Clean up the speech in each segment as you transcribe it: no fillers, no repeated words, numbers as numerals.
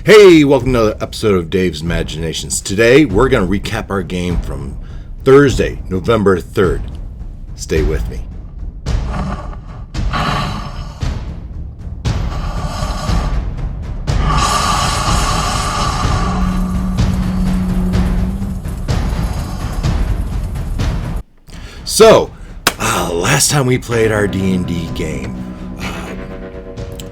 Hey, welcome to another episode of Dave's Imaginations. Today, we're going to recap our game from Thursday, November 3rd. Stay with me. So, last time we played our D&D game,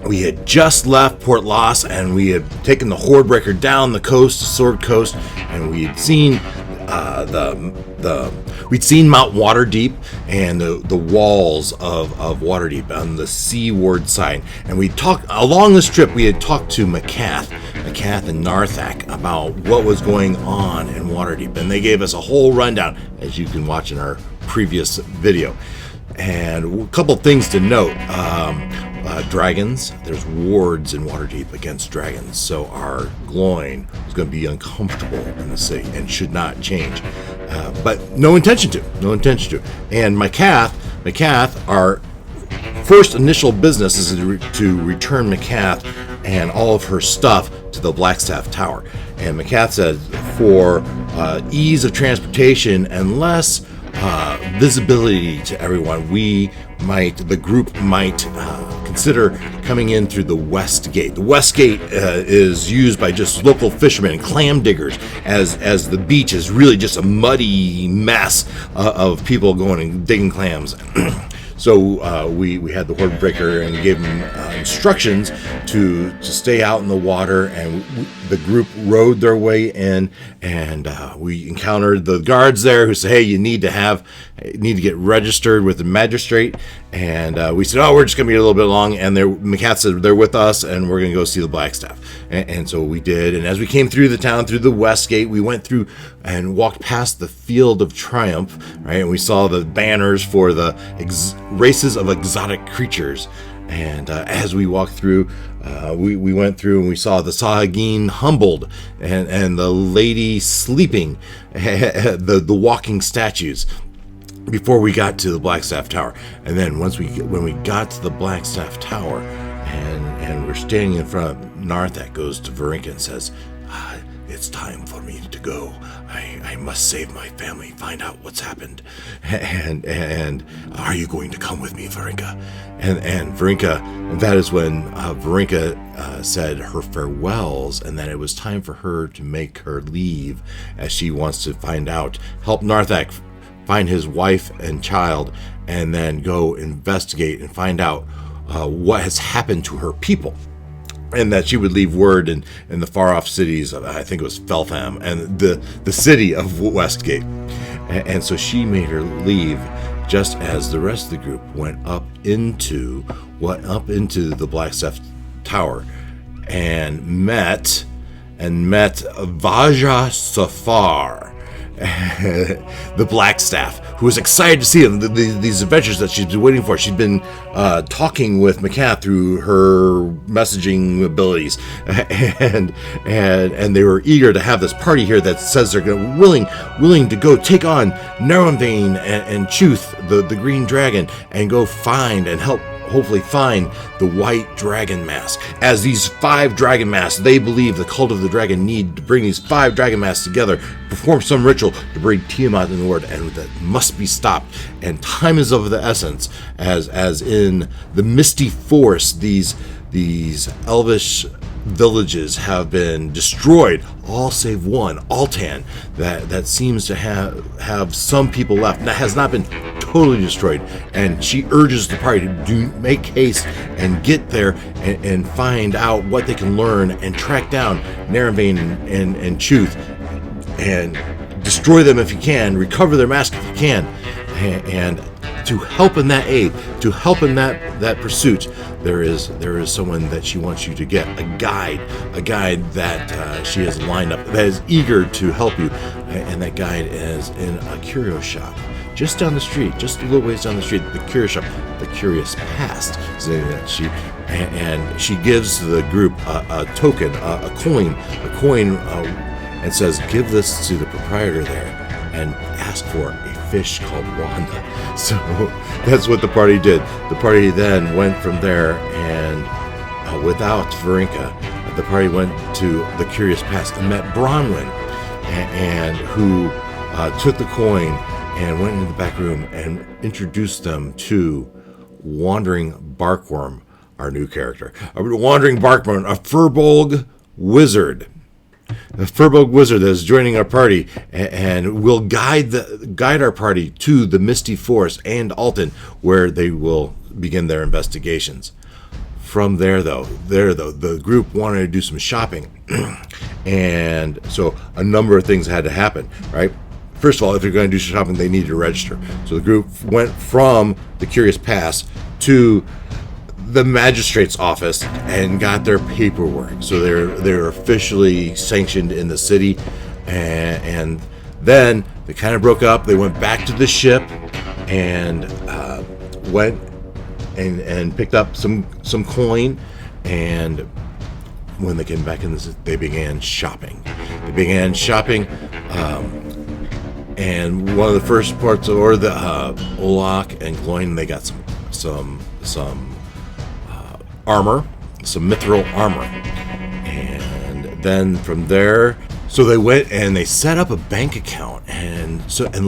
we had just left Port Loss, and we had taken the Hordebreaker down the coast, the Sword Coast, and we had seen we'd seen Mount Waterdeep and the walls of Waterdeep on the seaward side. And we talked along this trip. We had talked to McCath and Narthak about what was going on in Waterdeep, and they gave us a whole rundown, as you can watch in our previous video. And a couple things to note. Dragons, there's wards in Waterdeep against dragons, so our glowing is going to be uncomfortable in the city and should not change, but no intention to. And McCath, our first initial business is to return McCath and all of her stuff to the Blackstaff Tower. And McCath said for ease of transportation and less visibility to everyone, the group might consider coming in through the West Gate. The West Gate is used by just local fishermen and clam diggers, as the beach is really just a muddy mess of people going and digging clams. So we had the Hordebreaker and gave them instructions to stay out in the water, and the group rowed their way in, and we encountered the guards there who said, hey, you need to get registered with the magistrate. And we said, oh, we're just going to be a little bit long. And McCath said, they're with us, and we're going to go see the Blackstaff. And so we did. And as we came through the town, through the West Gate, we went through and walked past the Field of Triumph, right? And we saw the banners for the races of exotic creatures. And as we walked through, we went through and we saw the Sahagin humbled and the lady sleeping, the walking statues, before we got to the Blackstaff Tower. And then when we got to the Blackstaff Tower and we're standing in front of Narthak, goes to Varinka and says, it's time for me to go. I must save my family, find out what's happened. And are you going to come with me, Varinka? And Varinka, that is when Varinka said her farewells, and that it was time for her to make her leave, as she wants to help Narthak find his wife and child, and then go investigate and find out what has happened to her people. And that she would leave word in the far-off cities of, I think it was Feltham, and the city of Westgate. And so she made her leave just as the rest of the group went up into the Blackstaff Tower and met Vaja Safar, the Blackstaff, who was excited to see him, these adventures that she's been waiting for. She'd been talking with McCath through her messaging abilities, and they were eager to have this party here that says they're willing to go take on Narumvain and Chuth, the Green Dragon, and go find and help hopefully find the White Dragon Mask. As these 5 dragon masks, they believe the Cult of the Dragon need to bring these 5 dragon masks together, perform some ritual to bring Tiamat in the world, and that must be stopped. And time is of the essence, as in the Misty Forest, these elvish villages have been destroyed, all save one, Altan, that seems to have some people left, that has not been totally destroyed. And she urges the party to make haste and get there and find out what they can learn and track down Narumvain and Chuth and destroy them if you can, recover their mask if you can, and to help in that aid, to help in that pursuit, there is someone that she wants you to get, a guide that she has lined up that is eager to help you, and that guide is in a curio shop just down the street, just a little ways down the street. The curio shop, the Curious Past, that she gives the group a token, a coin, and says, give this to the proprietor there and ask for a fish called Wanda. So that's what the party did. The party then went from there, and without Varinka, the party went to the Curious Pass and met Bronwyn, and who took the coin and went into the back room and introduced them to Wandering Barkworm, our new character. A Wandering Barkworm, a Furbolg wizard. A Furbolg wizard that is joining our party and will guide our party to the Misty Forest and Alton, where they will begin their investigations. From there, though, the group wanted to do some shopping, and so a number of things had to happen, right? First of all, if you're going to do shopping, they needed to register. So the group went from the Curious Pass to the magistrate's office and got their paperwork. So they're officially sanctioned in the city, and then they kind of broke up. They went back to the ship and went and picked up some coin, and when they came back in, they began shopping. And one of the first parts, or the Olak and Gloin, they got some armor, some mithril armor, and then from there, so they went and they set up a bank account and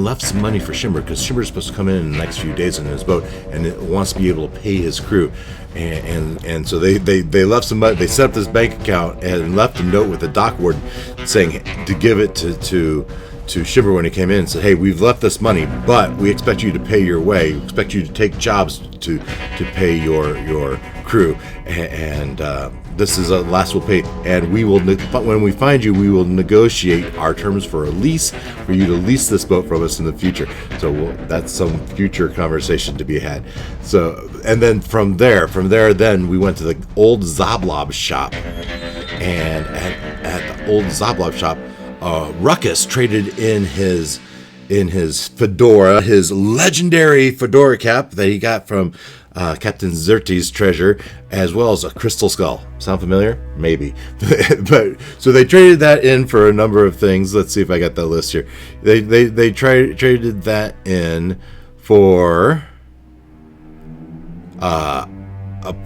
left some money for Shimmer, because Shimmer's supposed to come in the next few days in his boat and it wants to be able to pay his crew, and so they left some money. They set up this bank account and left a note with the dock warden saying to give it to Shimmer when he came in and said, "Hey, we've left this money, but we expect you to pay your way. We expect you to take jobs to pay your crew, and this is a last we'll pay. And we will, when we find you, we will negotiate our terms for a lease for you to lease this boat from us in the future." So that's some future conversation to be had. So, and then from there, then we went to the old Zoblob shop, and at the old Zoblob shop, Ruckus traded in his fedora, his legendary fedora cap that he got from Captain Zerti's treasure, as well as a crystal skull. Sound familiar? Maybe. But so they traded that in for a number of things. Let's see if I got that list here. They traded that in for a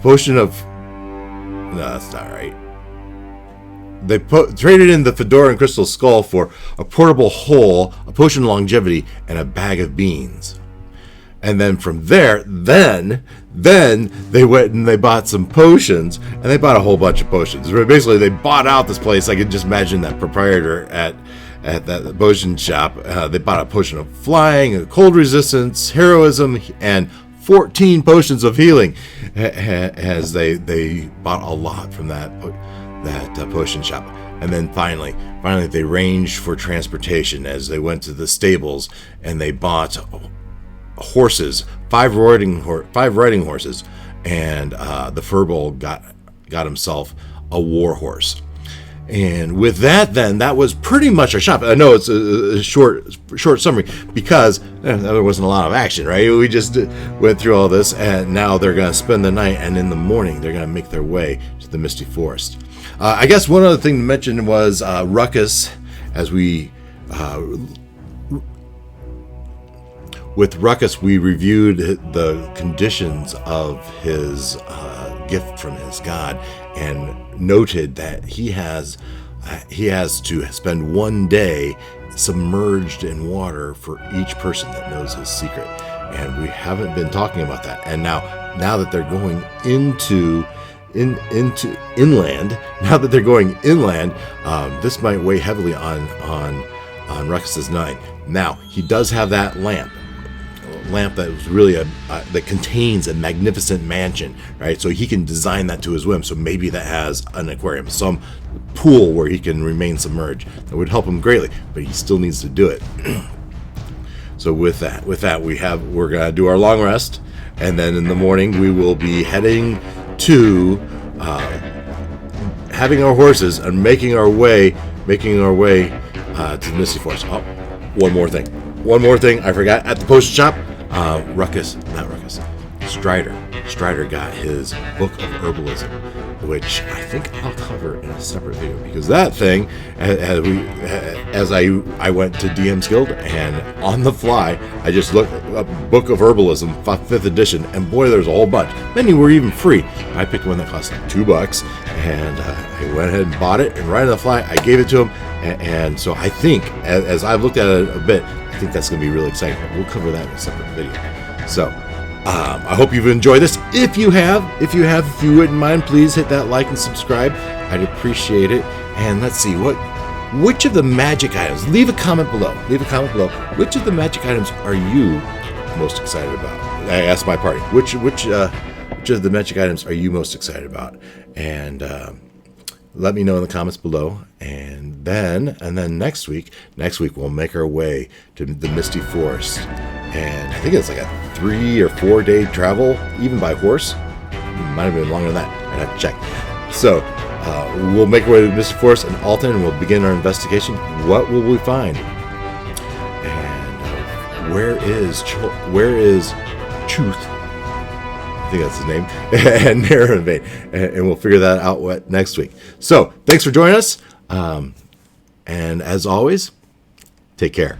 potion of... No, that's not right. They traded in the fedora and crystal skull for a portable hole, a potion of longevity, and a bag of beans. And then from there, then they went and they bought some potions, and they bought a whole bunch of potions. Basically, they bought out this place. I can just imagine that proprietor at that potion shop. They bought a potion of flying, cold resistance, heroism, and 14 potions of healing, as they bought a lot from that potion shop. And then finally they ranged for transportation as they went to the stables and they bought horses, five riding horses, and the Furbolg got himself a war horse. And with that, then, that was pretty much our shop. I know it's a short summary because there wasn't a lot of action, right? We just went through all this, and now they're going to spend the night, and in the morning they're going to make their way to the Misty Forest. I guess one other thing to mention was Ruckus, as we... with Ruckus, we reviewed the conditions of his gift from his god, and noted that he has to spend one day submerged in water for each person that knows his secret. And we haven't been talking about that. And now that they're going into inland, this might weigh heavily on Ruckus's 9. Now he does have that lamp that was really that contains a magnificent mansion, right? So he can design that to his whim. So maybe that has an aquarium, some pool where he can remain submerged. That would help him greatly, but he still needs to do it. So with that, we're gonna do our long rest, and then in the morning we will be heading to having our horses and making our way to the Misty Forest. Oh, one more thing I forgot at the potion shop. Strider got his book of herbalism, which I think I'll cover in a separate video, because that thing, as I went to DM's Guild, and on the fly I just looked up Book of Herbalism 5th edition, and boy, there's a whole bunch. Many were even free. I picked one that cost like $2, and I went ahead and bought it, and right on the fly I gave it to him, and so I think, as I've looked at it a bit, I think that's going to be really exciting. We'll cover that in a separate video. So I hope you've enjoyed this. If you wouldn't mind, please hit that like and subscribe. I'd appreciate it. And let's see, which of the magic items, leave a comment below. Which of the magic items are you most excited about? I asked my party, which of the magic items are you most excited about? And let me know in the comments below. And then next week we'll make our way to the Misty Forest. And I think it's like a 3 or 4 day travel, even by horse. Might have been longer than that. I'd have to check. So we'll make our way to the Misty Forest in Alton, and we'll begin our investigation. What will we find? And where is Truth? I think that's his name. And Narrow and Vain. And we'll figure that out next week. So thanks for joining us. And as always, take care.